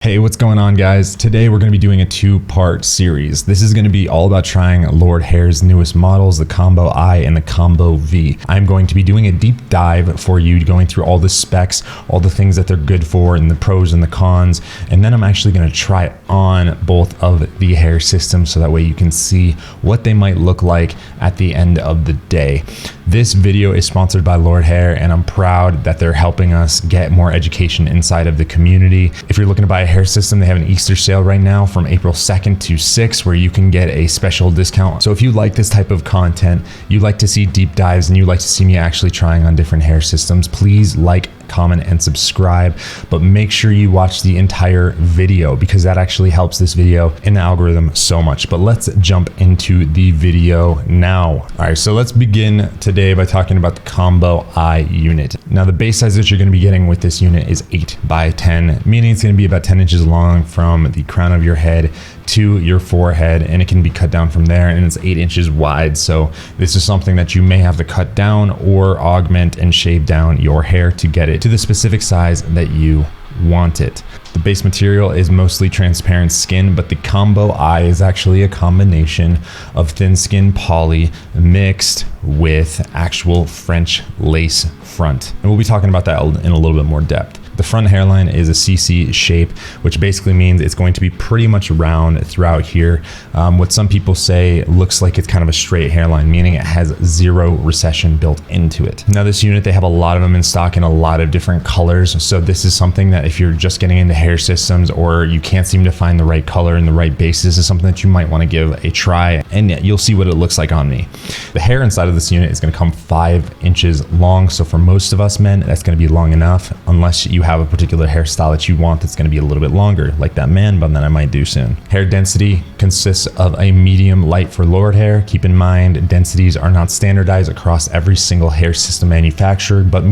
Hey, what's going on, guys? Today we're going to be doing a two-part series. This is going to be all about trying LordHair's newest models, the Combo I and the Combo V. I'm going to be doing a deep dive for you, going through all the specs, all the things that they're good for, and the pros and the cons. And then I'm actually going to try on both of the hair systems so that way you can see what they might look like at the end of the day. This video is sponsored by LordHair, and I'm proud that they're helping us get more education inside of the community. If you're looking to buy a hair system, they have an Easter sale right now from April 2nd to 6th where you can get a special discount. So if you like this type of content, you like to see deep dives, and you like to see me actually trying on different hair systems, please like, comment, and subscribe, but make sure you watch the entire video because that actually helps this video in the algorithm so much. But let's jump into the video now. All right, so let's begin today by talking about the Combo I unit. Now, the base size that you're going to be getting with this unit is 8 by 10, meaning it's going to be about 10 inches long from the crown of your head to your forehead, and it can be cut down from there, and it's 8 inches wide. So this is something that you may have to cut down or augment and shave down your hair to get it to the specific size that you want it. The base material is mostly transparent skin, but the Combo I is actually a combination of thin skin poly mixed with actual French lace front. And we'll be talking about that in a little bit more depth. The front hairline is a CC shape, which basically means it's going to be pretty much round throughout here. What some people say looks like it's kind of a straight hairline, meaning it has zero recession built into it. Now, this unit, they have a lot of them in stock in a lot of different colors. So this is something that if you're just getting into hair systems or you can't seem to find the right color and the right base, this is something that you might want to give a try, and you'll see what it looks like on me. The hair inside of this unit is going to come 5 inches long. So for most of us men, that's going to be long enough, unless you have a particular hairstyle that you want that's going to be a little bit longer, like that man bun that I might do soon. Hair density consists of a medium light for LordHair. Keep in mind, densities are not standardized across every single hair system manufactured, but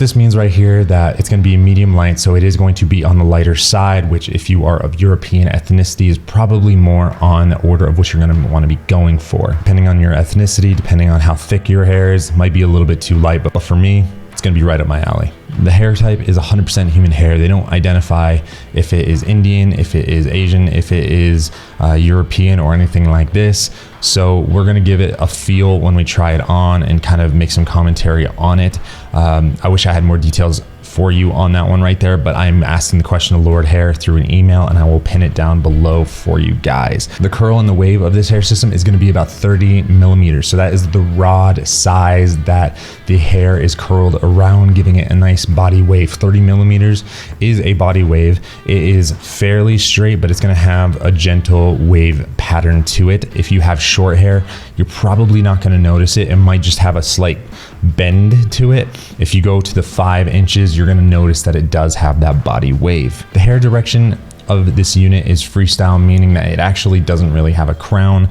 this means right here that it's going to be medium light, so it is going to be on the lighter side, which if you are of European ethnicity is probably more on the order of what you're going to want to be going for. Depending on your ethnicity, depending on how thick your hair is, might be a little bit too light, but for me, it's going to be right up my alley. The hair type is 100% human hair. They don't identify if it is Indian, if it is Asian, if it is European or anything like this. So we're going to give it a feel when we try it on and kind of make some commentary on it. I wish I had more details for you on that one right there, but I'm asking the question of LordHair through an email, and I will pin it down below for you guys. The curl and the wave of this hair system is going to be about 30 millimeters. So that is the rod size that the hair is curled around, giving it a nice body wave. 30 millimeters is a body wave. It is fairly straight, but it's going to have a gentle wave pattern to it. If you have short hair, you're probably not going to notice it. It might just have a slight bend to it. If you go to the 5 inches, you're going to notice that it does have that body wave. The hair direction of this unit is freestyle, meaning that it actually doesn't really have a crown.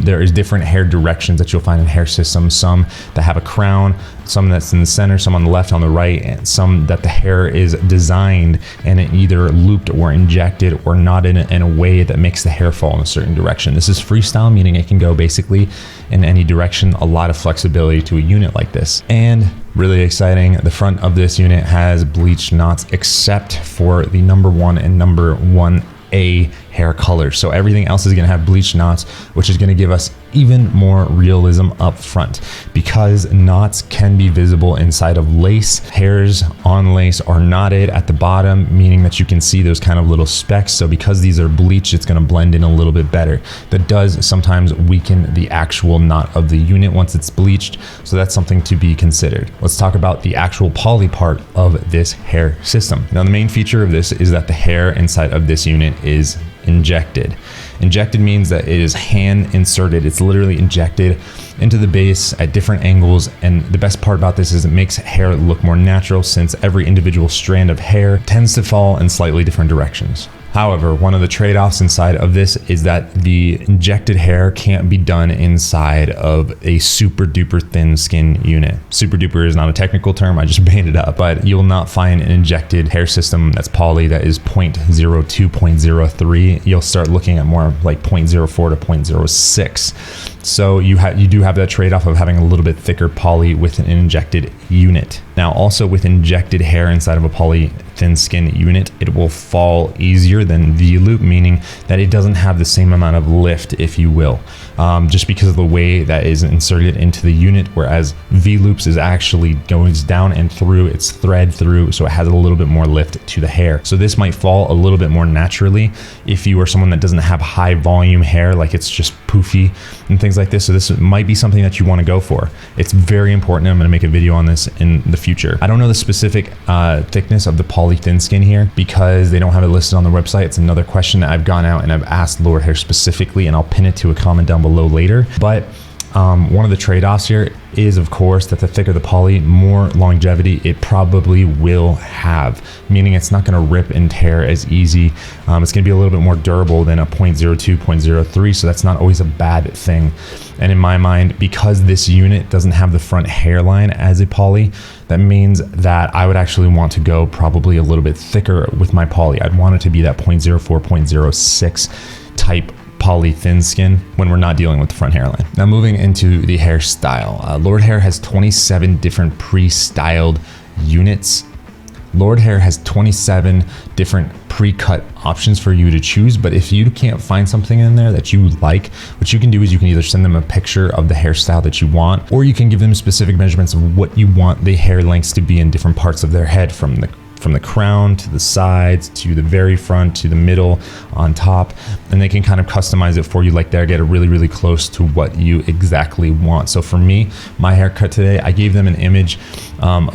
There is different hair directions that you'll find in hair systems, some that have a crown, some that's in the center, some on the left, on the right, and some that the hair is designed and it either looped or injected or not in a way that makes the hair fall in a certain direction. This is freestyle, meaning it can go basically in any direction. A lot of flexibility to a unit like this. And really exciting, the front of this unit has bleached knots except for the number 1 and number 1A hair colors. So everything else is going to have bleached knots, which is going to give us even more realism up front. Because knots can be visible inside of lace, hairs on lace are knotted at the bottom, meaning that you can see those kind of little specks. So because these are bleached, it's going to blend in a little bit better. That does sometimes weaken the actual knot of the unit once it's bleached, so that's something to be considered. Let's talk about the actual poly part of this hair system. Now, the main feature of this is that the hair inside of this unit is injected. Injected means that it is hand inserted. It's literally injected into the base at different angles, and the best part about this is it makes hair look more natural, since every individual strand of hair tends to fall in slightly different directions. However, one of the trade-offs inside of this is that the injected hair can't be done inside of a super duper thin skin unit. Super duper is not a technical term, I just made it up, but you'll not find an injected hair system that's poly that is 0.02, 0.03. You'll start looking at more like 0.04 to 0.06. So you do have that trade-off of having a little bit thicker poly with an injected unit. Now also with injected hair inside of a poly thin skin unit, it will fall easier than V-loop, meaning that it doesn't have the same amount of lift, if you will, just because of the way that is inserted into the unit, whereas V-loops is actually goes down and through, it's thread through, so it has a little bit more lift to the hair. So this might fall a little bit more naturally if you are someone that doesn't have high volume hair, like it's just poofy and things like this. So this might be something that you want to go for. It's very important. I'm going to make a video on this in the future. I don't know the specific thickness of the poly thin skin here because they don't have it listed on the website. It's another question that I've gone out and I've asked LordHair specifically, and I'll pin it to a comment down below later. But one of the trade-offs here is, of course, that the thicker the poly, more longevity it probably will have, meaning it's not going to rip and tear as easy. It's going to be a little bit more durable than a 0.02, 0.03, so that's not always a bad thing. And in my mind, because this unit doesn't have the front hairline as a poly, that means that I would actually want to go probably a little bit thicker with my poly. I'd want it to be that 0.04, 0.06 type poly thin skin when we're not dealing with the front hairline. Now moving into the hairstyle, LordHair has 27 different pre-styled units. LordHair has 27 different pre-cut options for you to choose, but if you can't find something in there that you like, what you can do is you can either send them a picture of the hairstyle that you want, or you can give them specific measurements of what you want the hair lengths to be in different parts of their head, from the crown to the sides to the very front to the middle on top, and they can kind of customize it for you like that, get it really close to what you exactly want. So for me, my haircut today, I gave them an image of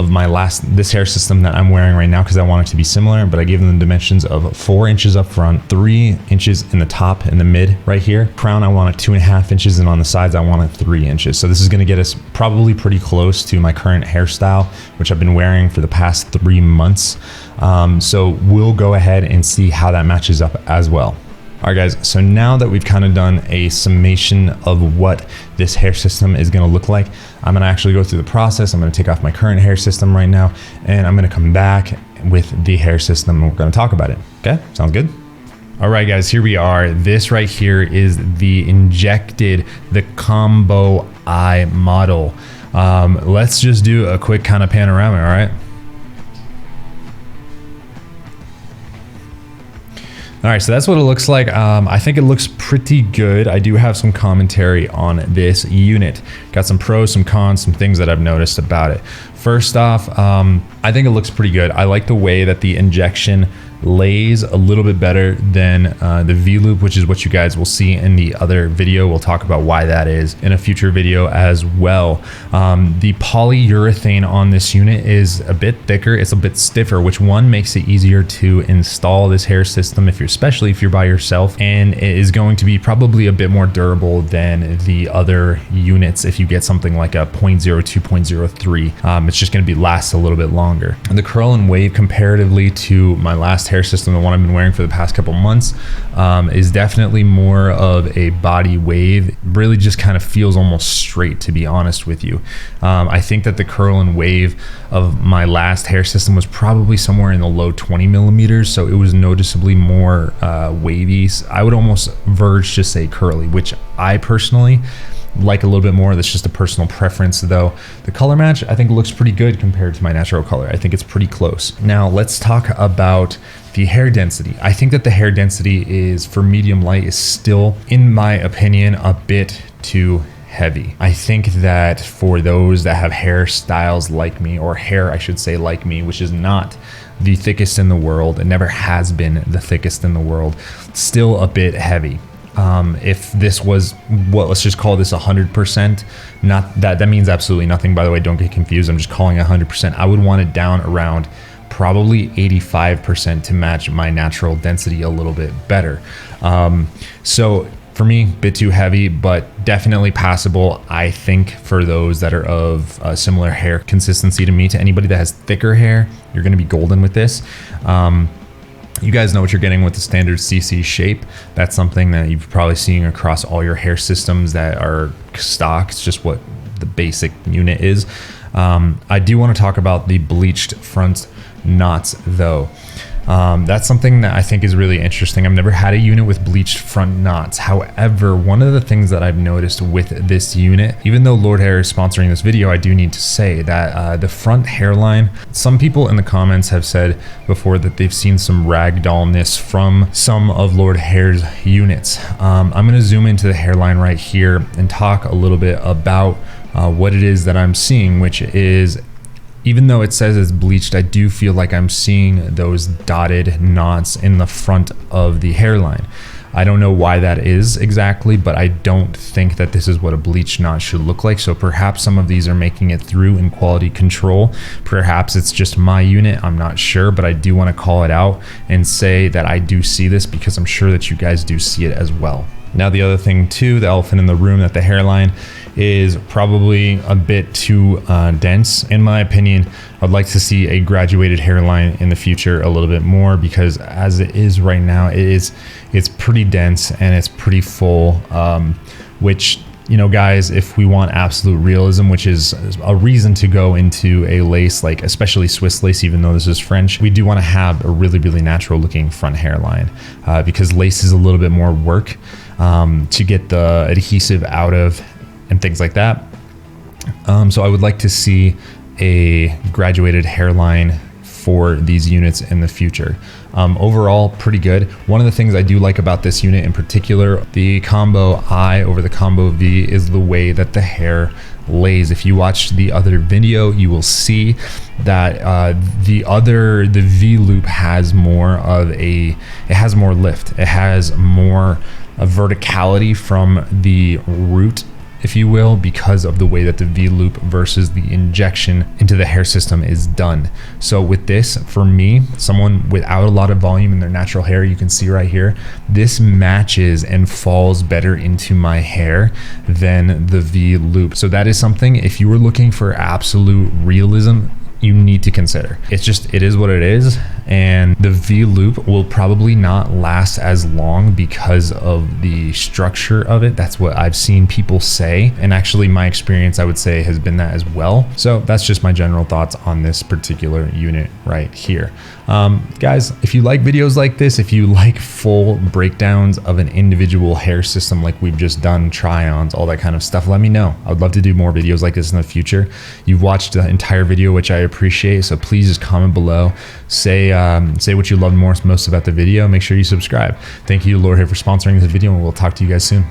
this hair system that I'm wearing right now because I want it to be similar, but I gave them the dimensions of 4 inches up front, 3 inches in the top, in the mid right here. Crown, I want it 2.5 inches, and on the sides, I want it 3 inches. So this is gonna get us probably pretty close to my current hairstyle, which I've been wearing for the past 3 months. So we'll go ahead and see how that matches up as well. All right guys, so now that we've kind of done a summation of what this hair system is going to look like, I'm going to actually go through the process. I'm going to take off my current hair system right now, and I'm going to come back with the hair system and we're going to talk about it. Okay, sounds good? All right guys, here we are. This right here is the combo I model. Let's just do a quick kind of panorama, all right? All right, so that's what it looks like. I think it looks pretty good. I do have some commentary on this unit. Got some pros, some cons, some things that I've noticed about it. First off, I think it looks pretty good. I like the way that the injection lays a little bit better than the V-loop, which is what you guys will see in the other video. We'll talk about why that is in a future video as well. The polyurethane on this unit is a bit thicker. It's a bit stiffer, which one makes it easier to install this hair system especially if you're by yourself, and it is going to be probably a bit more durable than the other units. If you get something like a 0.02, 0.03, it's just going to last a little bit longer. And the curl and wave, comparatively to my last hair system, the one I've been wearing for the past couple months, is definitely more of a body wave. Really just kind of feels almost straight, to be honest with you. I think that the curl and wave of my last hair system was probably somewhere in the low 20 millimeters, so it was noticeably more wavy. I would almost verge to say curly, which I personally like a little bit more. That's just a personal preference though. The color match I think looks pretty good compared to my natural color. I think it's pretty close. Now let's talk about the hair density. I think that the hair density is, for medium light, is still, in my opinion, a bit too heavy. I think that for those that have hairstyles like me, or hair I should say like me, which is not the thickest in the world, it never has been the thickest in the world, still a bit heavy. If this was, well, let's just call this 100%, not that means absolutely nothing, by the way, don't get confused, I'm just calling 100%. I would want it down around probably 85% to match my natural density a little bit better. So for me, a bit too heavy, but definitely passable, I think, for those that are of similar hair consistency to me. To anybody that has thicker hair, you're going to be golden with this. You guys know what you're getting with the standard CC shape. That's something that you've probably seen across all your hair systems that are stock. It's just what the basic unit is. I do want to talk about the bleached front knots though. That's something that I think is really interesting. I've never had a unit with bleached front knots. However, one of the things that I've noticed with this unit, even though Lord Hair is sponsoring this video, I do need to say that the front hairline, some people in the comments have said before that they've seen some ragdollness from some of Lord Hair's units. I'm going to zoom into the hairline right here and talk a little bit about what it is that I'm seeing, which is, even though it says it's bleached, I do feel like I'm seeing those dotted knots in the front of the hairline. I don't know why that is exactly, but I don't think that this is what a bleached knot should look like. So perhaps some of these are making it through in quality control. Perhaps it's just my unit, I'm not sure, but I do want to call it out and say that I do see this because I'm sure that you guys do see it as well. Now, the other thing too, the elephant in the room, that the hairline is probably a bit too dense. In my opinion, I'd like to see a graduated hairline in the future a little bit more, because as it is right now, it's pretty dense and it's pretty full, which, you know, guys, if we want absolute realism, which is a reason to go into a lace, like especially Swiss lace, even though this is French, we do want to have a really, really natural looking front hairline, because lace is a little bit more work to get the adhesive out of and things like that. So I would like to see a graduated hairline for these units in the future. Overall, pretty good. One of the things I do like about this unit in particular, the combo I over the combo V, is the way that the hair lays. If you watch the other video, you will see that the V loop has more of it has more lift. It has more verticality from the root, if you will, because of the way that the V loop versus the injection into the hair system is done. So with this, for me, someone without a lot of volume in their natural hair, you can see right here, this matches and falls better into my hair than the V loop. So that is something, if you were looking for absolute realism, you need to consider. It is what it is, and the V loop will probably not last as long because of the structure of it. That's what I've seen people say, and actually my experience, I would say, has been that as well. So that's just my general thoughts on this particular unit right here. Guys, if you like videos like this, if you like full breakdowns of an individual hair system like we've just done, try-ons, all that kind of stuff, let me know. I would love to do more videos like this in the future. You've watched the entire video, which I appreciate, so please just comment below. Say what you loved most about the video. Make sure you subscribe. Thank you to Lord Hair for sponsoring this video, and we'll talk to you guys soon.